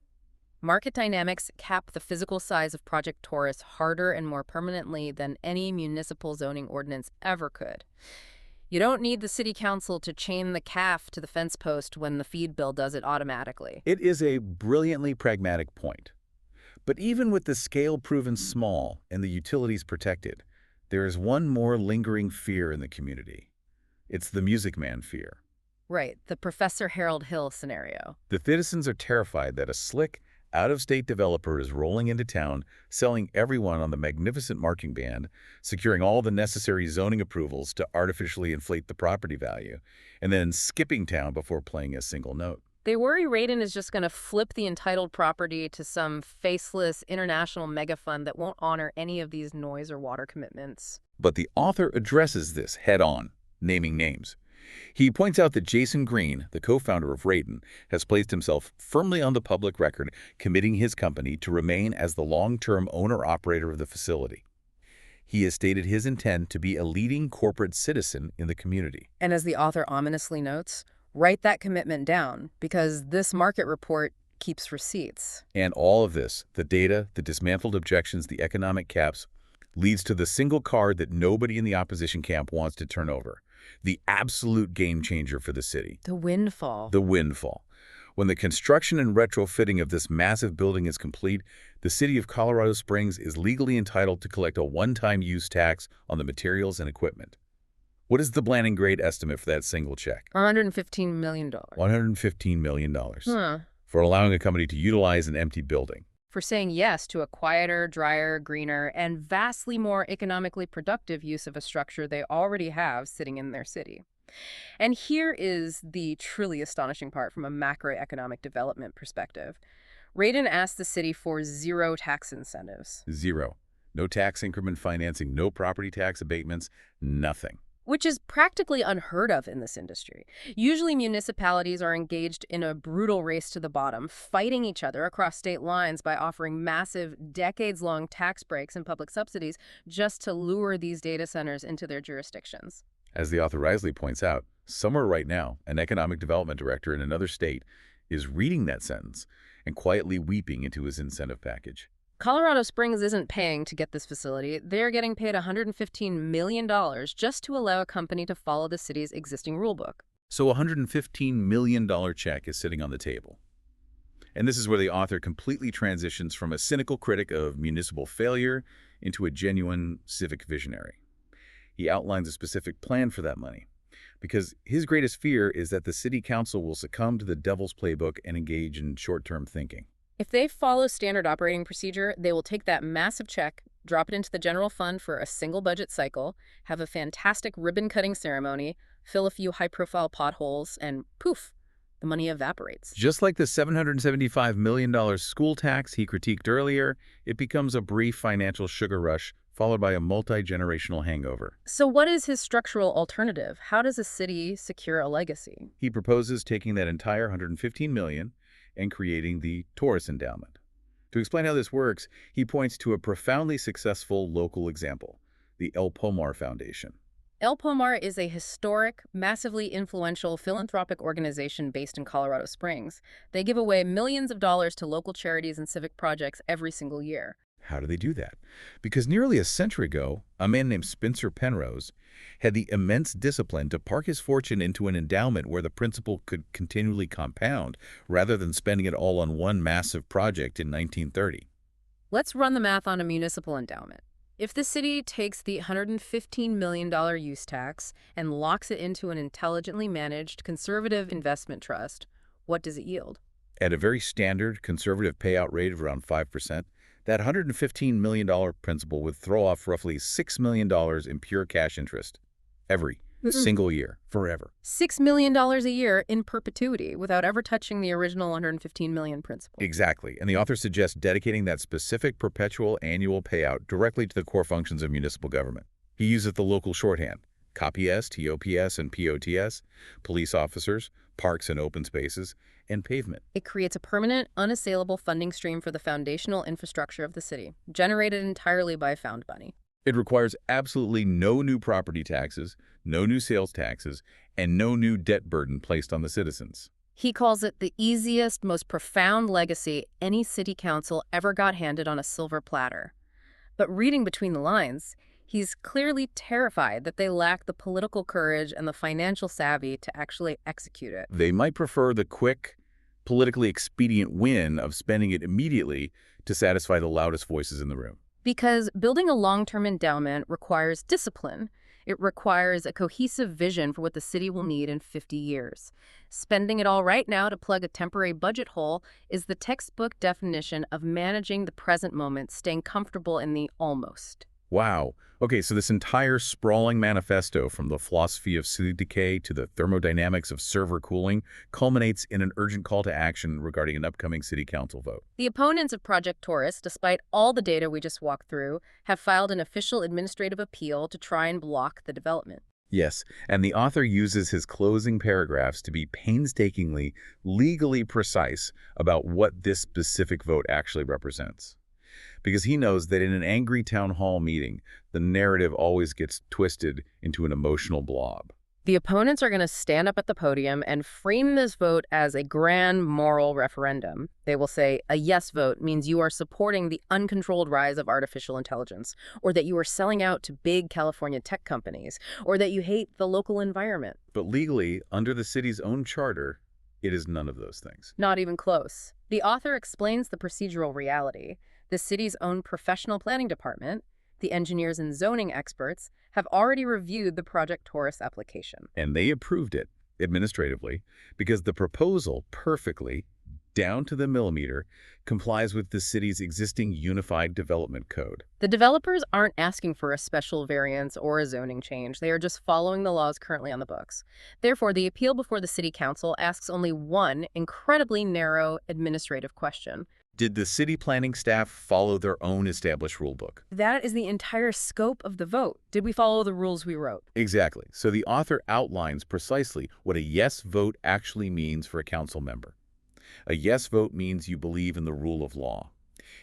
Market dynamics cap the physical size of Project Taurus harder and more permanently than any municipal zoning ordinance ever could. You don't need the city council to chain the calf to the fence post when the feed bill does it automatically. It is a brilliantly pragmatic point. But even with the scale proven small and the utilities protected, there is one more lingering fear in the community. It's the Music Man fear. Right, the Professor Harold Hill scenario. The citizens are terrified that a slick, out-of-state developer is rolling into town, selling everyone on the magnificent marking band, securing all the necessary zoning approvals to artificially inflate the property value, and then skipping town before playing a single note. They worry Radin is just going to flip the entitled property to some faceless international megafund that won't honor any of these noise or water commitments. But the author addresses this head-on, naming names. He points out that Jason Green, the co-founder of Radin, has placed himself firmly on the public record, committing his company to remain as the long-term owner-operator of the facility. He has stated his intent to be a leading corporate citizen in the community. And as the author ominously notes, write that commitment down, because this market report keeps receipts. And all of this, the data, the dismantled objections, the economic caps, leads to the single card that nobody in the opposition camp wants to turn over. The absolute game changer for the city. The windfall. The windfall. When the construction and retrofitting of this massive building is complete, the city of Colorado Springs is legally entitled to collect a one-time use tax on the materials and equipment. What is the Blanding grade estimate for that single check? $115 million. $115 million for allowing a company to utilize an empty building. For saying yes to a quieter, drier, greener, and vastly more economically productive use of a structure they already have sitting in their city. And here is the truly astonishing part from a macroeconomic development perspective. Radin asked the city for 0 tax incentives. 0. No tax increment financing, no property tax abatements, nothing. Which is practically unheard of in this industry. Usually municipalities are engaged in a brutal race to the bottom, fighting each other across state lines by offering massive, decades-long tax breaks and public subsidies just to lure these data centers into their jurisdictions. As the author wisely points out, somewhere right now, an economic development director in another state is reading that sentence and quietly weeping into his incentive package. Colorado Springs isn't paying to get this facility. They're getting paid $115 million just to allow a company to follow the city's existing rulebook. So a $115 million check is sitting on the table. And this is where the author completely transitions from a cynical critic of municipal failure into a genuine civic visionary. He outlines a specific plan for that money, because his greatest fear is that the city council will succumb to the devil's playbook and engage in short-term thinking. If they follow standard operating procedure, they will take that massive check, drop it into the general fund for a single budget cycle, have a fantastic ribbon-cutting ceremony, fill a few high-profile potholes, and poof, the money evaporates. Just like the $775 million school tax he critiqued earlier, it becomes a brief financial sugar rush followed by a multi-generational hangover. So what is his structural alternative? How does a city secure a legacy? He proposes taking that entire $115 million and creating the Taurus Endowment. To explain how this works, he points to a profoundly successful local example, the El Pomar Foundation. El Pomar is a historic, massively influential philanthropic organization based in Colorado Springs. They give away millions of dollars to local charities and civic projects every single year. How do they do that? Because nearly a century ago, a man named Spencer Penrose had the immense discipline to park his fortune into an endowment where the principal could continually compound, rather than spending it all on one massive project in 1930. Let's run the math on a municipal endowment. If the city takes the $115 million use tax and locks it into an intelligently managed conservative investment trust, what does it yield? At a very standard conservative payout rate of around 5%, that $115 million principal would throw off roughly $6 million in pure cash interest every single year, forever. $6 million a year in perpetuity without ever touching the original $115 million principal. Exactly. And the author suggests dedicating that specific perpetual annual payout directly to the core functions of municipal government. He uses the local shorthand, COPS, TOPS, and POTS, police officers, parks and open spaces, and pavement. It creates a permanent, unassailable funding stream for the foundational infrastructure of the city, generated entirely by found money. It requires absolutely no new property taxes, no new sales taxes, and no new debt burden placed on the citizens. He calls it the easiest, most profound legacy any city council ever got handed on a silver platter. But reading between the lines, he's clearly terrified that they lack the political courage and the financial savvy to actually execute it. They might prefer the quick, politically expedient win of spending it immediately to satisfy the loudest voices in the room. Because building a long-term endowment requires discipline. It requires a cohesive vision for what the city will need in 50 years. Spending it all right now to plug a temporary budget hole is the textbook definition of managing the present moment, staying comfortable in the almost. Wow. Okay, so this entire sprawling manifesto, from the philosophy of city decay to the thermodynamics of server cooling, culminates in an urgent call to action regarding an upcoming city council vote. The opponents of Project Taurus, despite all the data we just walked through, have filed an official administrative appeal to try and block the development. Yes, and the author uses his closing paragraphs to be painstakingly, legally precise about what this specific vote actually represents. Because he knows that in an angry town hall meeting, the narrative always gets twisted into an emotional blob. The opponents are going to stand up at the podium and frame this vote as a grand moral referendum. They will say a yes vote means you are supporting the uncontrolled rise of artificial intelligence, or that you are selling out to big California tech companies, or that you hate the local environment. But legally, under the city's own charter, it is none of those things. Not even close. The author explains the procedural reality. The city's own professional planning department, the engineers and zoning experts, have already reviewed the Project Taurus application. And they approved it, administratively, because the proposal perfectly, down to the millimeter, complies with the city's existing Unified Development Code. The developers aren't asking for a special variance or a zoning change. They are just following the laws currently on the books. Therefore, the appeal before the city council asks only one incredibly narrow administrative question. Did the city planning staff follow their own established rulebook? That is the entire scope of the vote. Did we follow the rules we wrote? Exactly. So the author outlines precisely what a yes vote actually means for a council member. A yes vote means you believe in the rule of law.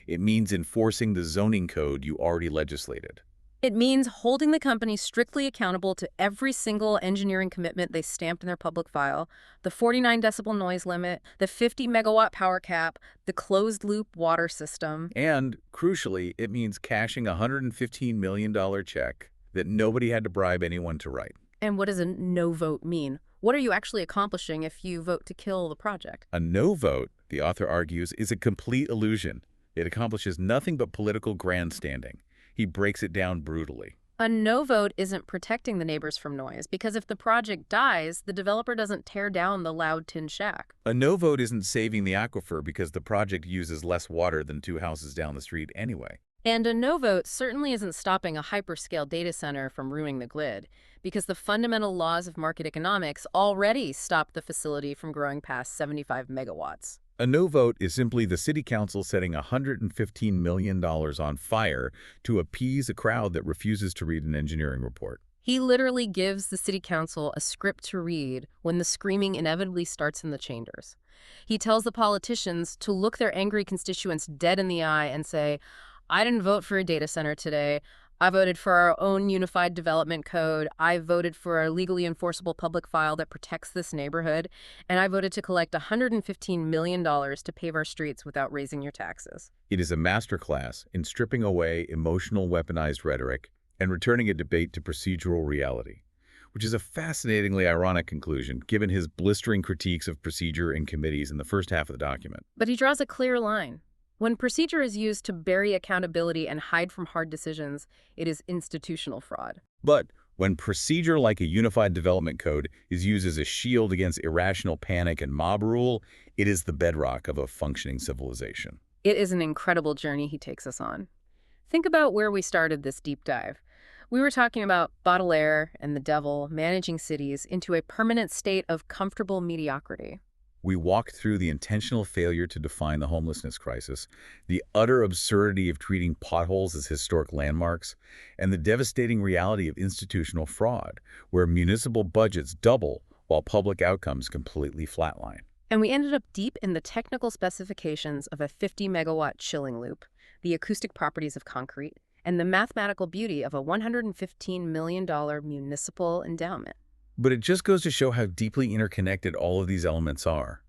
It means enforcing the zoning code you already legislated. It means holding the company strictly accountable to every single engineering commitment they stamped in their public file, the 49 decibel noise limit, the 50 megawatt power cap, the closed-loop water system. And, crucially, it means cashing a $115 million check that nobody had to bribe anyone to write. And what does a no vote mean? What are you actually accomplishing if you vote to kill the project? A no vote, the author argues, is a complete illusion. It accomplishes nothing but political grandstanding. He breaks it down brutally. A no vote isn't protecting the neighbors from noise, because if the project dies, the developer doesn't tear down the loud tin shack. A no vote isn't saving the aquifer because the project uses less water than 2 houses down the street anyway. And a no vote certainly isn't stopping a hyperscale data center from ruining the grid, because the fundamental laws of market economics already stop the facility from growing past 75 megawatts. A no vote is simply the city council setting $115 million on fire to appease a crowd that refuses to read an engineering report. He literally gives the city council a script to read when the screaming inevitably starts in the chambers. He tells the politicians to look their angry constituents dead in the eye and say, I didn't vote for a data center today. I voted for our own unified development code. I voted for a legally enforceable public file that protects this neighborhood. And I voted to collect $115 million to pave our streets without raising your taxes. It is a masterclass in stripping away emotional weaponized rhetoric and returning a debate to procedural reality, which is a fascinatingly ironic conclusion given his blistering critiques of procedure in committees in the first half of the document. But he draws a clear line. When procedure is used to bury accountability and hide from hard decisions, it is institutional fraud. But when procedure like a unified development code is used as a shield against irrational panic and mob rule, it is the bedrock of a functioning civilization. It is an incredible journey he takes us on. Think about where we started this deep dive. We were talking about Baudelaire and the devil managing cities into a permanent state of comfortable mediocrity. We walked through the intentional failure to define the homelessness crisis, the utter absurdity of treating potholes as historic landmarks, and the devastating reality of institutional fraud, where municipal budgets double while public outcomes completely flatline. And we ended up deep in the technical specifications of a 50-megawatt chilling loop, the acoustic properties of concrete, and the mathematical beauty of a $115 million municipal endowment. But it just goes to show how deeply interconnected all of these elements are.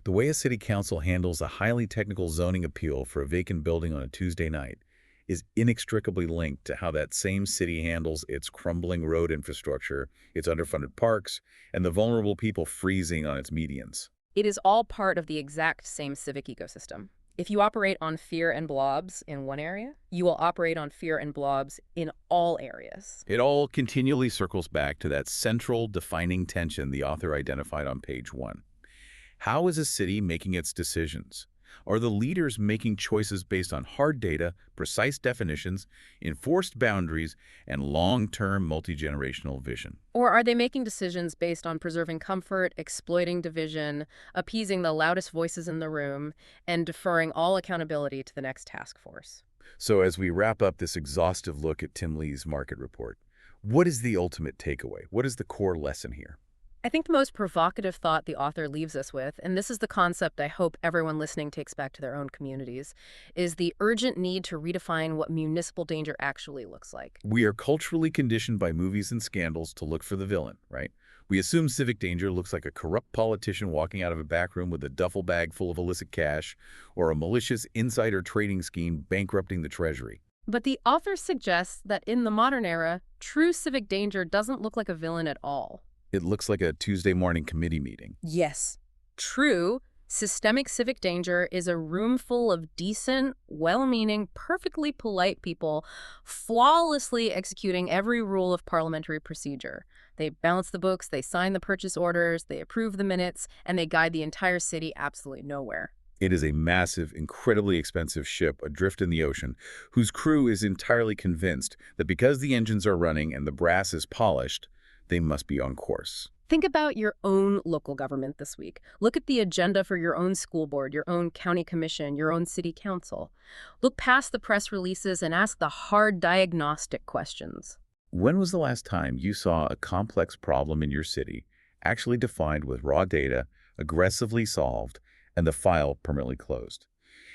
The way a city council handles a highly technical zoning appeal for a vacant building on a Tuesday night is inextricably linked to how that same city handles its crumbling road infrastructure, its underfunded parks, and the vulnerable people freezing on its medians. It is all part of the exact same civic ecosystem. If you operate on fear and blobs in one area, you will operate on fear and blobs in all areas. It all continually circles back to that central defining tension the author identified on page 1. How is a city making its decisions? Are the leaders making choices based on hard data, precise definitions, enforced boundaries, and long-term multi-generational vision? Or are they making decisions based on preserving comfort, exploiting division, appeasing the loudest voices in the room, and deferring all accountability to the next task force? So as we wrap up this exhaustive look at Tim Leigh's market report, what is the ultimate takeaway? What is the core lesson here? I think the most provocative thought the author leaves us with, and this is the concept I hope everyone listening takes back to their own communities, is the urgent need to redefine what municipal danger actually looks like. We are culturally conditioned by movies and scandals to look for the villain, right? We assume civic danger looks like a corrupt politician walking out of a back room with a duffel bag full of illicit cash, or a malicious insider trading scheme bankrupting the treasury. But the author suggests that in the modern era, true civic danger doesn't look like a villain at all. It looks like a Tuesday morning committee meeting. Yes, true. Systemic civic danger is a room full of decent, well-meaning, perfectly polite people flawlessly executing every rule of parliamentary procedure. They balance the books, they sign the purchase orders, they approve the minutes, and they guide the entire city absolutely nowhere. It is a massive, incredibly expensive ship adrift in the ocean, whose crew is entirely convinced that because the engines are running and the brass is polished, they must be on course. Think about your own local government this week. Look at the agenda for your own school board, your own county commission, your own city council. Look past the press releases and ask the hard diagnostic questions. When was the last time you saw a complex problem in your city actually defined with raw data, aggressively solved, and the file permanently closed?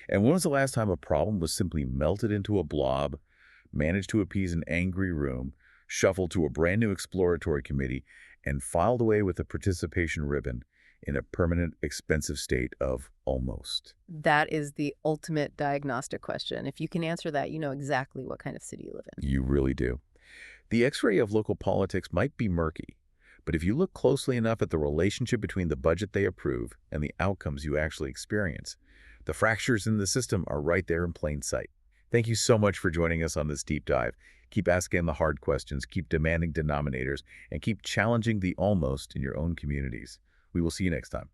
And when was the last time a problem was simply melted into a blob, managed to appease an angry room, shuffled to a brand new exploratory committee, and filed away with a participation ribbon in a permanent, expensive state of almost? That is the ultimate diagnostic question. If you can answer that, you know exactly what kind of city you live in. You really do. The X-ray of local politics might be murky, but if you look closely enough at the relationship between the budget they approve and the outcomes you actually experience, the fractures in the system are right there in plain sight. Thank you so much for joining us on this deep dive. Keep asking the hard questions, keep demanding denominators, and keep challenging the almost in your own communities. We will see you next time.